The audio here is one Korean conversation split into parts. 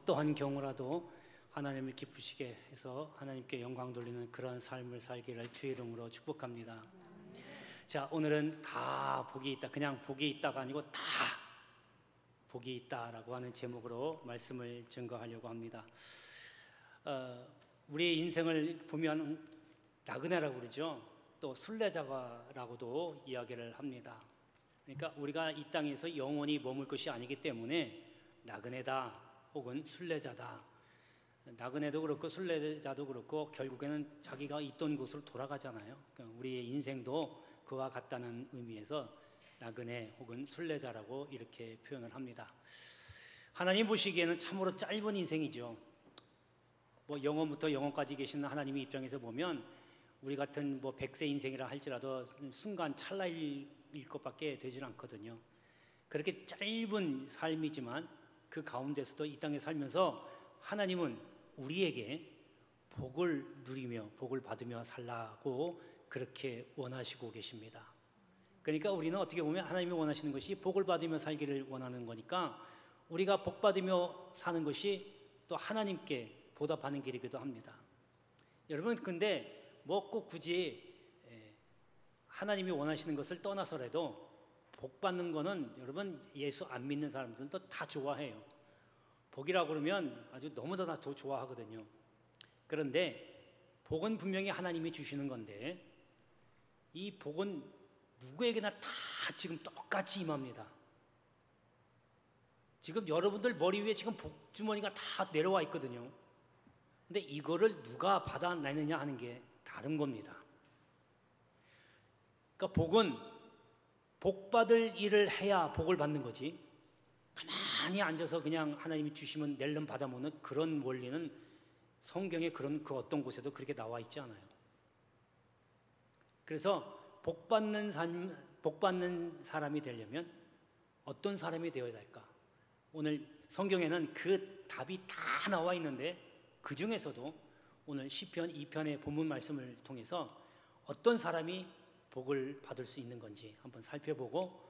어떠한 경우라도 하나님을 기쁘시게 해서 하나님께 영광 돌리는 그런 삶을 살기를 주의 이름으로 축복합니다. 자, 오늘은 다 복이 있다, 그냥 복이 있다가 아니고 다 복이 있다라고 하는 제목으로 말씀을 증거하려고 합니다. 우리의 인생을 보면 나그네라고 그러죠. 또 순례자라고도 이야기를 합니다. 그러니까 우리가 이 땅에서 영원히 머물 것이 아니기 때문에 나그네다 혹은 순례자다. 나그네도 그렇고 순례자도 그렇고 결국에는 자기가 있던 곳으로 돌아가잖아요. 그러니까 우리의 인생도 그와 같다는 의미에서 나그네 혹은 순례자라고 이렇게 표현을 합니다. 하나님 보시기에는 참으로 짧은 인생이죠. 뭐 영원부터 영원까지 계시는 하나님의 입장에서 보면 우리 같은 뭐 100세 인생이라 할지라도 순간 찰나일 것밖에 되질 않거든요. 그렇게 짧은 삶이지만 그 가운데서도 이 땅에 살면서 하나님은 우리에게 복을 누리며 복을 받으며 살라고 그렇게 원하시고 계십니다. 그러니까 우리는 어떻게 보면 하나님이 원하시는 것이 복을 받으며 살기를 원하는 거니까 우리가 복 받으며 사는 것이 또 하나님께 보답하는 길이기도 합니다. 여러분, 근데 뭐 꼭 굳이 하나님이 원하시는 것을 떠나서라도 복 받는 거는 여러분 예수 안 믿는 사람들도 다 좋아해요. 복이라고 그러면 아주 너무나 더 좋아하거든요. 그런데 복은 분명히 하나님이 주시는 건데 이 복은 누구에게나 다 지금 똑같이 임합니다. 지금 여러분들 머리 위에 지금 복주머니가 다 내려와 있거든요. 근데 이거를 누가 받아내느냐 하는 게 다른 겁니다. 그러니까 복은 복 받을 일을 해야 복을 받는 거지, 가만히 앉아서 그냥 하나님이 주시면 낼름 받아먹는 그런 원리는 성경에 그 어떤 곳에도 그렇게 나와 있지 않아요. 그래서 복 받는 사람이 되려면 어떤 사람이 되어야 할까? 오늘 성경에는 그 답이 다 나와 있는데 그 중에서도 오늘 시편 2편의 본문 말씀을 통해서 어떤 사람이 복을 받을 수 있는 건지 한번 살펴보고,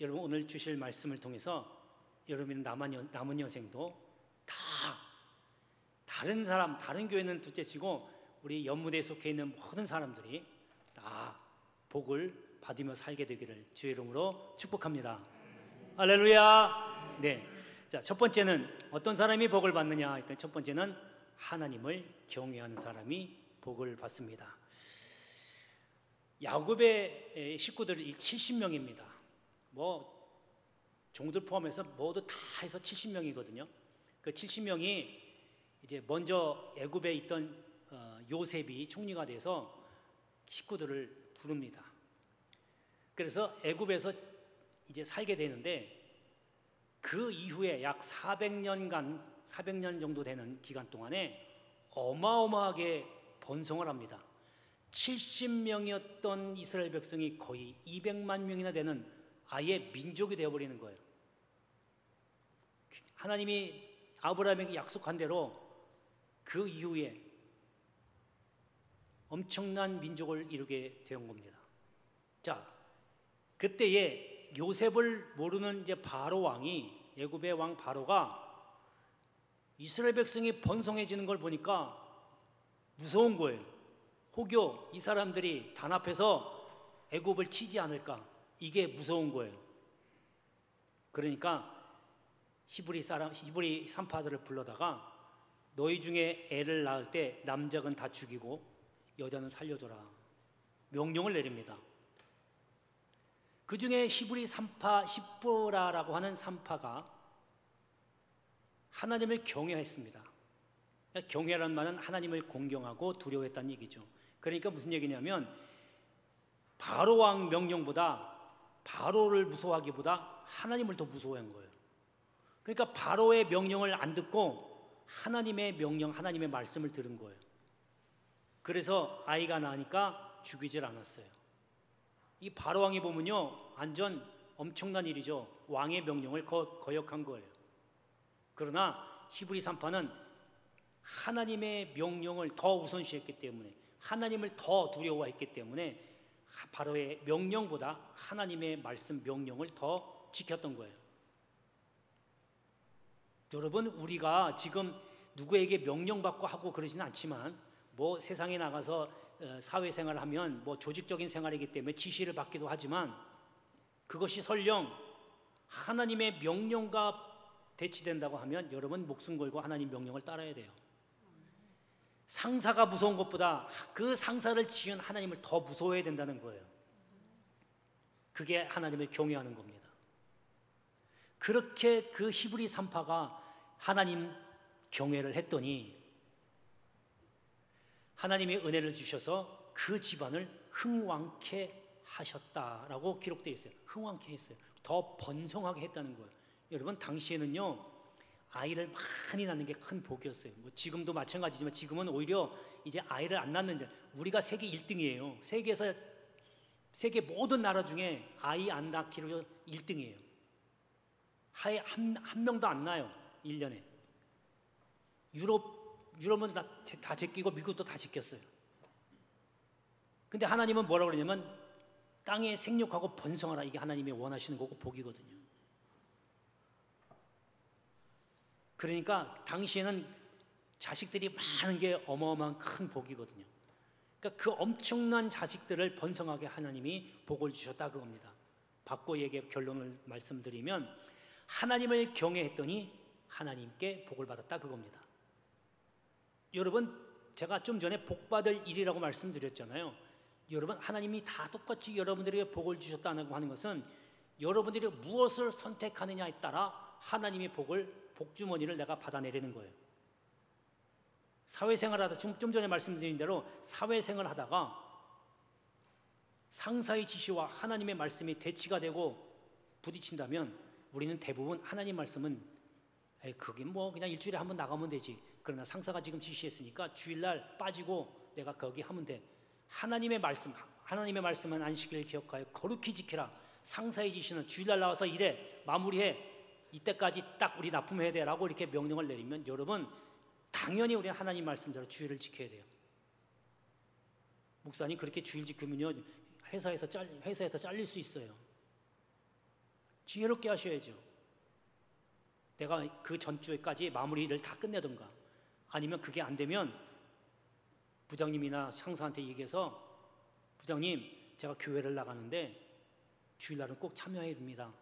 여러분 오늘 주실 말씀을 통해서 여러분 남은 여생도 다 다른 사람, 다른 교회는 둘째치고 우리 연무대에 속해 있는 모든 사람들이 다 복을 받으며 살게 되기를 주의 이름으로 축복합니다. 할렐루야. 네. 자, 첫 번째는 어떤 사람이 복을 받느냐 했더니 첫 번째는 하나님을 경외하는 사람이 복을 받습니다. 야곱의 식구들이 70명입니다. 뭐 종들 포함해서 모두 다 해서 70명이거든요. 그 70명이 이제 먼저 애굽에 있던 요셉이 총리가 돼서 식구들을 부릅니다. 그래서 애굽에서 이제 살게 되는데 그 이후에 약 400년 정도 되는 기간 동안에 어마어마하게 번성을 합니다. 70명이었던 이스라엘 백성이 거의 200만 명이나 되는 아예 민족이 되어버리는 거예요. 하나님이 아브라함에게 약속한 대로 그 이후에 엄청난 민족을 이루게 된 겁니다. 자, 그때에 요셉을 모르는 이제 바로 왕이, 애굽의 왕 바로가 이스라엘 백성이 번성해지는 걸 보니까 무서운 거예요. 혹여 이 사람들이 단합해서 애굽을 치지 않을까, 이게 무서운 거예요. 그러니까 히브리 산파들을 불러다가 너희 중에 애를 낳을 때 남작은 다 죽이고 여자는 살려줘라 명령을 내립니다. 그 중에 히브리 산파 십보라라고 하는 산파가 하나님을 경외했습니다. 경외라는 말은 하나님을 공경하고 두려워했다는 얘기죠. 그러니까 무슨 얘기냐면 바로 왕 명령보다, 바로를 무서워하기보다 하나님을 더 무서워한 거예요. 그러니까 바로의 명령을 안 듣고 하나님의 명령, 하나님의 말씀을 들은 거예요. 그래서 아이가 나니까 죽이질 않았어요. 이 바로 왕이 보면요, 완전 엄청난 일이죠. 왕의 명령을 거역한 거예요. 그러나 히브리 산파는 하나님의 명령을 더 우선시했기 때문에, 하나님을 더 두려워했기 때문에 바로의 명령보다 하나님의 말씀 명령을 더 지켰던 거예요. 여러분, 우리가 지금 누구에게 명령받고 하고 그러지는 않지만 뭐 세상에 나가서 사회생활을 하면 뭐 조직적인 생활이기 때문에 지시를 받기도 하지만 그것이 설령 하나님의 명령과 대치된다고 하면 여러분 목숨 걸고 하나님 명령을 따라야 돼요. 상사가 무서운 것보다 그 상사를 지은 하나님을 더 무서워해야 된다는 거예요. 그게 하나님을 경외하는 겁니다. 그렇게 그 히브리 산파가 하나님 경외를 했더니 하나님의 은혜를 주셔서 그 집안을 흥왕케 하셨다라고 기록되어 있어요. 흥왕케 했어요. 더 번성하게 했다는 거예요. 여러분, 당시에는요 아이를 많이 낳는 게 큰 복이었어요. 뭐 지금도 마찬가지지만 지금은 오히려 이제 아이를 안 낳는 자, 우리가 세계 1등이에요. 세계 모든 나라 중에 아이 안 낳기로 1등이에요. 하에 한 명도 안 낳아요. 1년에. 유럽은 다 제끼고 미국도 다 제꼈어요. 근데 하나님은 뭐라고 그러냐면 땅에 생육하고 번성하라. 이게 하나님이 원하시는 거고 복이거든요. 그러니까 당시에는 자식들이 많은 게 어마어마한 큰 복이거든요. 그러니까 그 엄청난 자식들을 번성하게 하나님이 복을 주셨다 그겁니다. 바꿔 얘기해 결론을 말씀드리면 하나님을 경외했더니 하나님께 복을 받았다 그겁니다. 여러분, 제가 좀 전에 복받을 일이라고 말씀드렸잖아요. 여러분, 하나님이 다 똑같이 여러분들에게 복을 주셨다고 하는 것은 여러분들이 무엇을 선택하느냐에 따라 하나님의 복주머니를 내가 받아내리는 거예요. 사회생활하다 좀 전에 말씀드린 대로 사회생활하다가 상사의 지시와 하나님의 말씀이 대치가 되고 부딪힌다면 우리는 대부분 하나님 말씀은 그게 뭐 그냥 일주일에 한 번 나가면 되지. 그러나 상사가 지금 지시했으니까 주일날 빠지고 내가 거기 하면 돼. 하나님의 말씀은 안식일을 기억하여 거룩히 지키라. 상사의 지시는 주일날 나와서 일해, 마무리해. 이때까지 딱 우리 납품해야 돼 라고 이렇게 명령을 내리면 여러분 당연히 우리는 하나님 말씀대로 주일을 지켜야 돼요. 목사님 그렇게 주일 지키면요 회사에서 잘릴 수 있어요. 지혜롭게 하셔야죠. 내가 그 전주에까지 마무리를 다 끝내던가 아니면 그게 안 되면 부장님이나 상사한테 얘기해서 부장님 제가 교회를 나가는데 주일날은 꼭 참여해야 됩니다.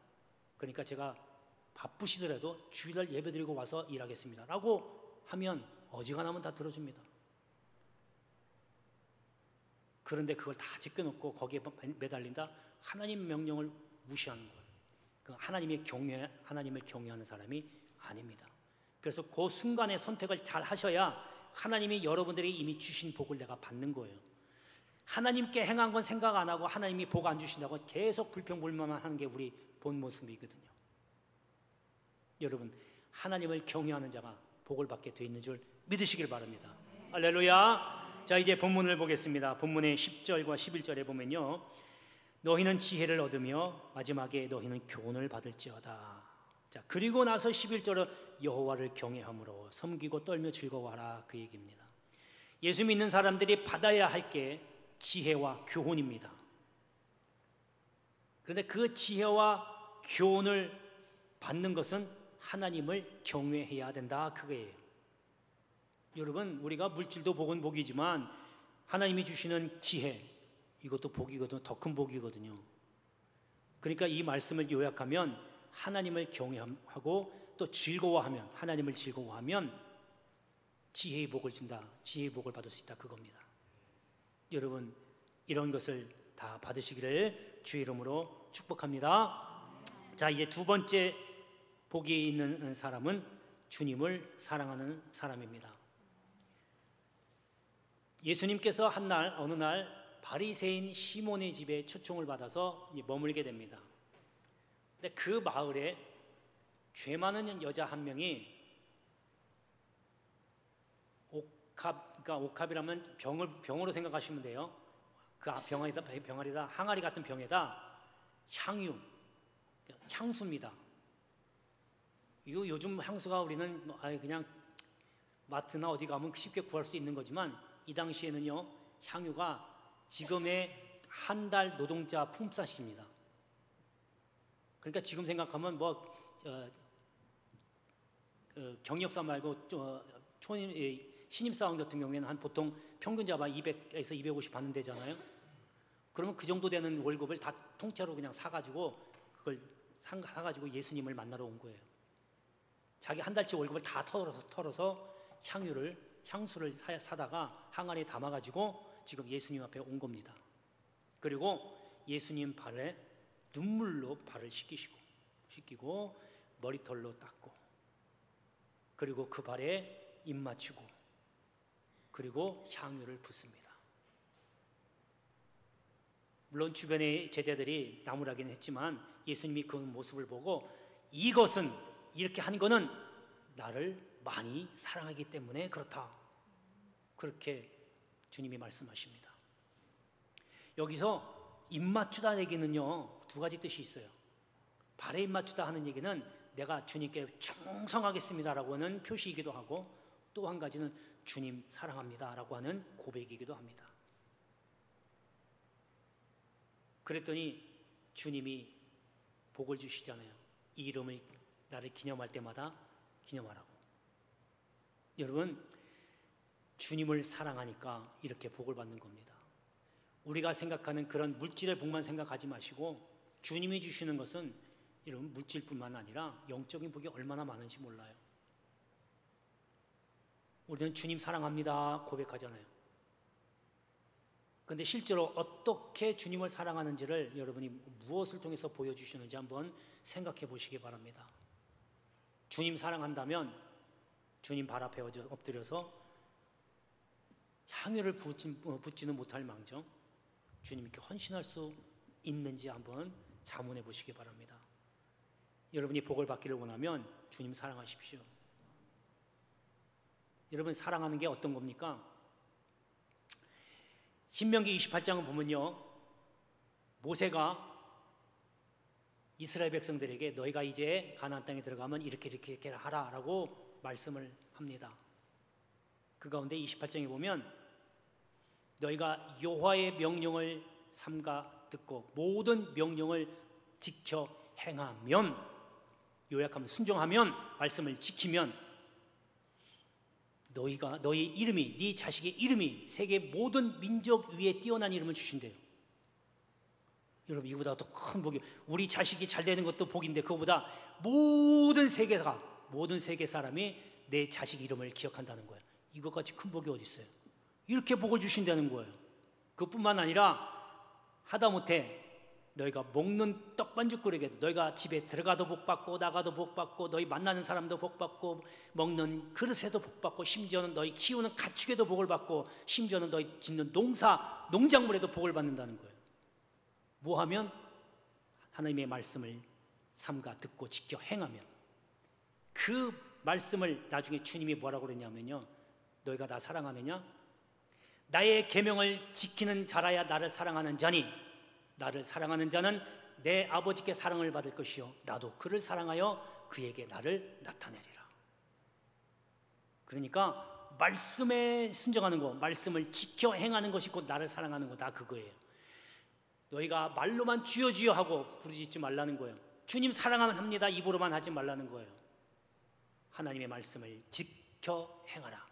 그러니까 제가 바쁘시더라도 주일날 예배드리고 와서 일하겠습니다 라고 하면 어지간하면 다 들어줍니다. 그런데 그걸 다 제껴놓고 거기에 매달린다? 하나님 명령을 무시하는 거예요. 하나님을 경외하는 사람이 아닙니다. 그래서 그 순간의 선택을 잘 하셔야 하나님이 여러분들에게 이미 주신 복을 내가 받는 거예요. 하나님께 행한 건 생각 안 하고 하나님이 복 안 주신다고 계속 불평불만만 하는 게 우리 본 모습이거든요. 여러분, 하나님을 경외하는 자가 복을 받게 돼 있는 줄 믿으시길 바랍니다. 할렐루야. 자, 이제 본문을 보겠습니다. 본문의 10절과 11절에 보면요, 너희는 지혜를 얻으며 마지막에 너희는 교훈을 받을지어다. 자, 그리고 나서 11절은 여호와를 경외함으로 섬기고 떨며 즐거워하라 그 얘기입니다. 예수 믿는 사람들이 받아야 할 게 지혜와 교훈입니다. 그런데 그 지혜와 교훈을 받는 것은 하나님을 경외해야 된다 그거예요. 여러분, 우리가 물질도 복은 복이지만 하나님이 주시는 지혜, 이것도 복이거든요. 더 큰 복이거든요. 그러니까 이 말씀을 요약하면 하나님을 경외하고 또 즐거워하면, 하나님을 즐거워하면 지혜의 복을 준다, 지혜의 복을 받을 수 있다 그겁니다. 여러분, 이런 것을 다 받으시기를 주의 이름으로 축복합니다. 자, 이제 두 번째 복이 있는 사람은 주님을 사랑하는 사람입니다. 예수님께서 어느 날 바리새인 시몬의 집에 초청을 받아서 머물게 됩니다. 근데 그 마을에 죄 많은 여자 한 명이 그러니까 옥합이라면 병으로 생각하시면 돼요. 그 병아리다 항아리 같은 병에다 향수입니다. 이거 요즘 향수가 우리는 그냥 마트나 어디 가면 쉽게 구할 수 있는 거지만 이 당시에는요 향유가 지금의 한 달 노동자 품삯입니다. 그러니까 지금 생각하면 경력사 말고 신입사원 같은 경우에는 한 보통 평균 잡아 200에서 250 받는 데잖아요. 그러면 그 정도 되는 월급을 다 통째로 그냥 사가지고 그걸 사가지고 예수님을 만나러 온 거예요. 자기 한 달치 월급을 다 털어서 향수를 사다가 항아리에 담아가지고 지금 예수님 앞에 온 겁니다. 그리고 예수님 발에 눈물로 발을 씻기고 머리털로 닦고, 그리고 그 발에 입 맞추고, 그리고 향유를 붓습니다. 물론 주변의 제자들이 나무라기는 했지만 예수님이 그 모습을 보고 이것은, 이렇게 한 거는 나를 많이 사랑하기 때문에 그렇다, 그렇게 주님이 말씀하십니다. 여기서 입 맞추다 얘기는요, 두 가지 뜻이 있어요. 발에 입 맞추다 하는 얘기는 내가 주님께 충성하겠습니다라고 하는 표시이기도 하고, 또 한 가지는 주님 사랑합니다라고 하는 고백이기도 합니다. 그랬더니 주님이 복을 주시잖아요. 이 이름을 나를 기념할 때마다 기념하라고. 여러분, 주님을 사랑하니까 이렇게 복을 받는 겁니다. 우리가 생각하는 그런 물질의 복만 생각하지 마시고, 주님이 주시는 것은 이런 물질뿐만 아니라 영적인 복이 얼마나 많은지 몰라요. 우리는 주님 사랑합니다 고백하잖아요. 그런데 실제로 어떻게 주님을 사랑하는지를 여러분이 무엇을 통해서 보여주시는지 한번 생각해 보시기 바랍니다. 주님 사랑한다면 주님 발 앞에 엎드려서 향유를 붓지는 못할 망정 주님께 헌신할 수 있는지 한번 자문해 보시기 바랍니다. 여러분이 복을 받기를 원하면 주님 사랑하십시오. 여러분, 사랑하는 게 어떤 겁니까? 신명기 28장을 보면요, 모세가 이스라엘 백성들에게 너희가 이제 가나안 땅에 들어가면 이렇게 하라라고 말씀을 합니다. 그 가운데 28장에 보면 너희가 여호와의 명령을 삼가 듣고 모든 명령을 지켜 행하면, 요약하면 순종하면, 말씀을 지키면 너희 이름이, 네 자식의 이름이 세계 모든 민족 위에 뛰어난 이름을 주신대요. 여러분, 이거보다 더 큰 복이, 우리 자식이 잘 되는 것도 복인데 그거보다 모든 세계 사람이 내 자식 이름을 기억한다는 거예요. 이것같이 큰 복이 어디 있어요? 이렇게 복을 주신다는 거예요. 그뿐만 아니라 하다못해 너희가 먹는 떡반죽거리게도, 너희가 집에 들어가도 복받고 나가도 복받고 너희 만나는 사람도 복받고 먹는 그릇에도 복받고 심지어는 너희 키우는 가축에도 복을 받고 심지어는 너희 짓는 농작물에도 복을 받는다는 거예요. 뭐하면? 하나님의 말씀을 삼가 듣고 지켜 행하면. 그 말씀을 나중에 주님이 뭐라고 그랬냐면요, 너희가 나 사랑하느냐? 나의 계명을 지키는 자라야 나를 사랑하는 자니 나를 사랑하는 자는 내 아버지께 사랑을 받을 것이요 나도 그를 사랑하여 그에게 나를 나타내리라. 그러니까 말씀에 순종하는 거, 말씀을 지켜 행하는 것이 곧 나를 사랑하는 거, 다 그거예요. 너희가 말로만 주여 주여 하고 부르짖지 말라는 거예요. 주님 사랑하면 합니다 입으로만 하지 말라는 거예요. 하나님의 말씀을 지켜 행하라.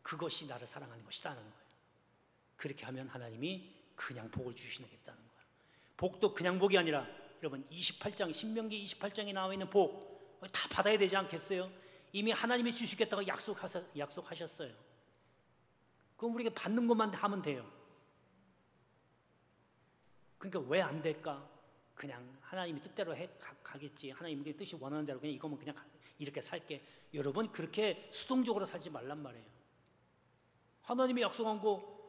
그것이 나를 사랑하는 것이다는 거예요. 그렇게 하면 하나님이 그냥 복을 주시겠다는 거예요. 복도 그냥 복이 아니라, 여러분 28장, 신명기 28장에 나와 있는 복 다 받아야 되지 않겠어요? 이미 하나님이 주시겠다고 약속하셨어요. 그럼 우리가 받는 것만 하면 돼요. 그러니까 왜 안 될까? 그냥 하나님이 뜻대로 가겠지, 하나님의 뜻이 원하는 대로 그냥 이거면 그냥 이렇게 살게. 여러분, 그렇게 수동적으로 살지 말란 말이에요. 하나님이 약속한 거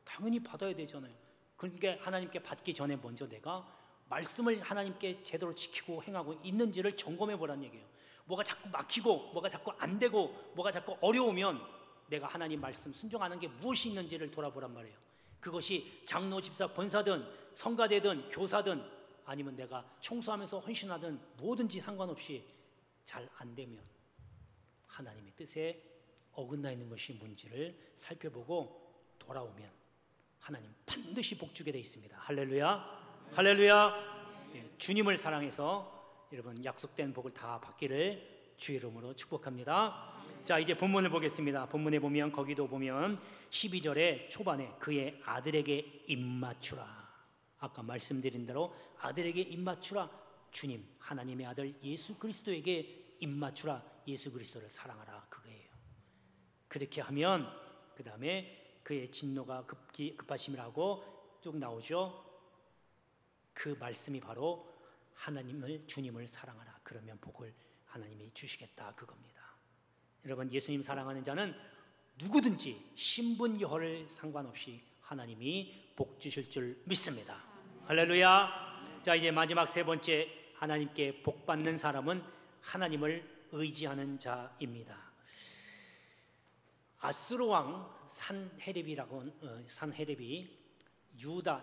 당연히 받아야 되잖아요. 그러니까 하나님께 받기 전에 먼저 내가 말씀을 하나님께 제대로 지키고 행하고 있는지를 점검해 보라는 얘기예요. 뭐가 자꾸 막히고 뭐가 자꾸 안 되고 뭐가 자꾸 어려우면 내가 하나님 말씀 순종하는 게 무엇이 있는지를 돌아보란 말이에요. 그것이 장로, 집사, 권사든 성가대든 교사든 아니면 내가 청소하면서 헌신하든 뭐든지 상관없이 잘 안 되면 하나님의 뜻에 어긋나 있는 것이 뭔지를 살펴보고 돌아오면 하나님 반드시 복주게 되어 있습니다. 할렐루야, 할렐루야. 예, 주님을 사랑해서 여러분 약속된 복을 다 받기를 주의 이름으로 축복합니다. 자, 이제 본문을 보겠습니다. 본문에 보면, 거기도 보면 12절에 초반에 그의 아들에게 입맞추라. 아까 말씀드린 대로 아들에게 입맞추라. 주님, 하나님의 아들 예수 그리스도에게 입맞추라. 예수 그리스도를 사랑하라. 그거예요. 그렇게 하면 그 다음에 그의 진노가 급하심이라고 쭉 나오죠. 그 말씀이 바로 하나님을, 주님을 사랑하라. 그러면 복을 하나님이 주시겠다. 그겁니다. 여러분, 예수님 사랑하는 자는 누구든지 신분 여호를 상관없이 하나님이 복 주실 줄 믿습니다. 할렐루야. 자, 이제 마지막 세 번째, 하나님께 복 받는 사람은 하나님을 의지하는 자입니다. 아수르 왕 산헤립이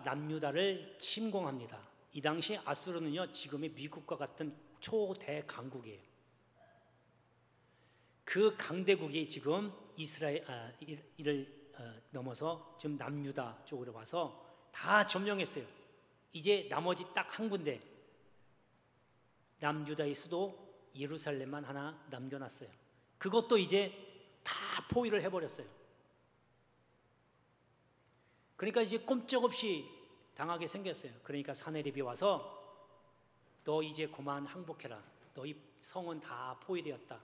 남유다를 침공합니다. 이 당시 아수르는요, 지금의 미국과 같은 초대강국이에요. 그 강대국이 지금 이스라엘을 넘어서 지금 남유다 쪽으로 와서 다 점령했어요. 이제 나머지 딱 한 군데, 남유다의 수도 예루살렘만 하나 남겨놨어요. 그것도 이제 다 포위를 해버렸어요. 그러니까 이제 꼼짝없이 당하게 생겼어요. 그러니까 산헤립이 와서 너 이제 그만 항복해라. 너희 성은 다 포위되었다.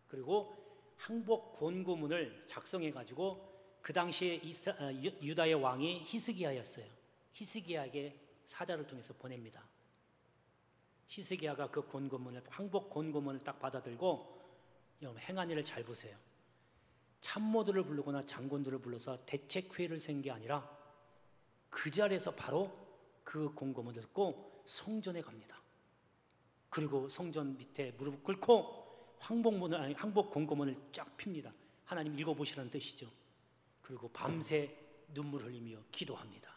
그리고 항복 권고문을 작성해 가지고 그 당시에 유다의 왕이 히스기야였어요. 히스기야에게 사자를 통해서 보냅니다. 히스기야가 그 권고문을, 항복 권고문을 딱 받아들고, 여러분 행한 일을 잘 보세요. 참모들을 부르거나 장군들을 불러서 대책회의를 세운 게 아니라 그 자리에서 바로 그 권고문을 듣고 성전에 갑니다. 그리고 성전 밑에 무릎을 꿇고 항복 권고문을 쫙 핍니다. 하나님 읽어보시라는 뜻이죠. 그리고 밤새 눈물 흘리며 기도합니다.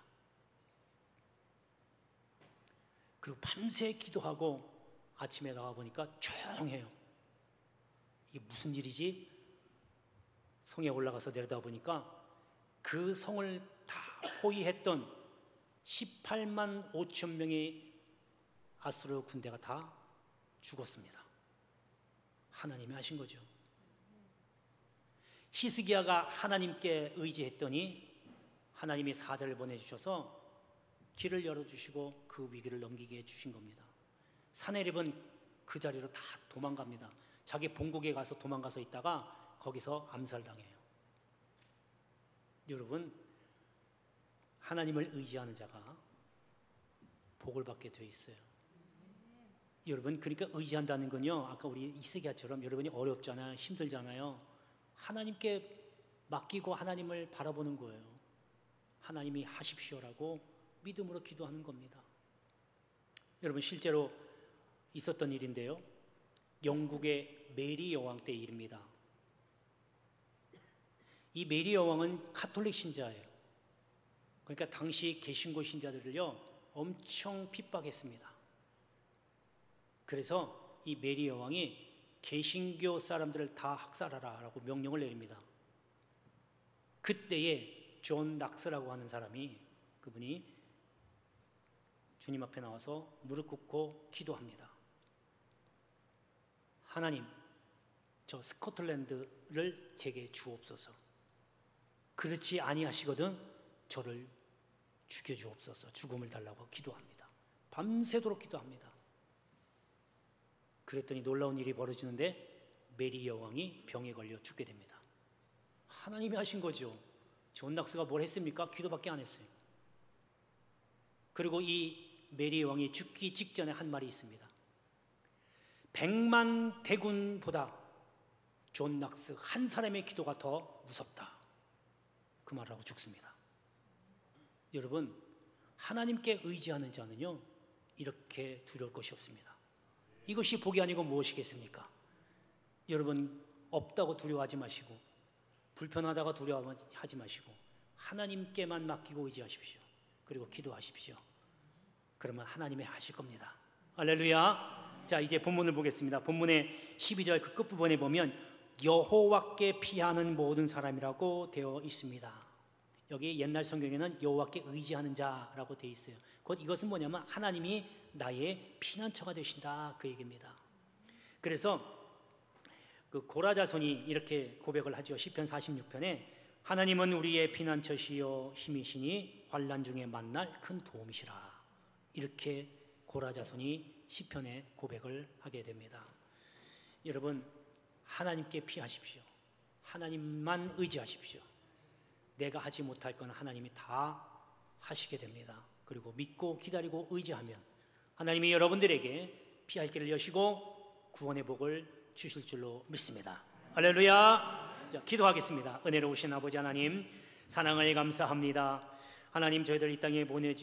그리고 밤새 기도하고 아침에 나와보니까 조용해요. 이게 무슨 일이지? 성에 올라가서 내려다보니까 그 성을 다 포위했던 18만 5천 명의 아수르 군대가 다 죽었습니다. 하나님이 하신 거죠. 히스기야가 하나님께 의지했더니 하나님이 사자를 보내주셔서 길을 열어주시고 그 위기를 넘기게 해주신 겁니다. 산헤립은 그 자리로 다 도망갑니다. 자기 본국에 가서 도망가서 있다가 거기서 암살당해요. 여러분, 하나님을 의지하는 자가 복을 받게 되어 있어요. 여러분, 그러니까 의지한다는 건요, 아까 우리 히스기야처럼 여러분이 어렵잖아요, 힘들잖아요. 하나님께 맡기고 하나님을 바라보는 거예요. 하나님이 하십시오라고 믿음으로 기도하는 겁니다. 여러분, 실제로 있었던 일인데요, 영국의 메리 여왕 때 일입니다. 이 메리 여왕은 가톨릭 신자예요. 그러니까 당시 개신교 신자들을요 엄청 핍박했습니다. 그래서 이 메리 여왕이 개신교 사람들을 다 학살하라 라고 명령을 내립니다. 그때에 존 낙스라고 하는 사람이, 그분이 주님 앞에 나와서 무릎 꿇고 기도합니다. 하나님, 저 스코틀랜드를 제게 주옵소서. 그렇지 아니하시거든 저를 죽여주옵소서. 죽음을 달라고 기도합니다. 밤새도록 기도합니다. 그랬더니 놀라운 일이 벌어지는데 메리 여왕이 병에 걸려 죽게 됩니다. 하나님이 하신 거죠. 존 낙스가 뭘 했습니까? 기도밖에 안 했어요. 그리고 이 메리 여왕이 죽기 직전에 한 말이 있습니다. 100만 대군보다 존 낙스 한 사람의 기도가 더 무섭다. 그 말을 하고 죽습니다. 여러분, 하나님께 의지하는 자는요 이렇게 두려울 것이 없습니다. 이것이 복이 아니고 무엇이겠습니까? 여러분, 없다고 두려워하지 마시고, 불편하다고 두려워하지 마시고, 하나님께만 맡기고 의지하십시오. 그리고 기도하십시오. 그러면 하나님이 하실 겁니다. 할렐루야. 자, 이제 본문을 보겠습니다. 본문의 12절 그 끝부분에 보면 여호와께 피하는 모든 사람이라고 되어 있습니다. 여기 옛날 성경에는 여호와께 의지하는 자라고 되어 있어요. 곧 이것은 뭐냐면 하나님이 나의 피난처가 되신다, 그 얘기입니다. 그래서 그 고라 자손이 이렇게 고백을 하죠. 시편 46편에 하나님은 우리의 피난처시요 힘이시니 환난 중에 만날 큰 도움이시라. 이렇게 고라 자손이 시편에 고백을 하게 됩니다. 여러분, 하나님께 피하십시오. 하나님만 의지하십시오. 내가 하지 못할 건 하나님이 다 하시게 됩니다. 그리고 믿고 기다리고 의지하면 하나님이 여러분들에게 피할 길을 여시고 구원의 복을 주실 줄로 믿습니다. 할렐루야. 자, 기도하겠습니다. 은혜로우신 아버지 하나님, 사랑을 감사합니다. 하나님, 저희들 이 땅에 보내주신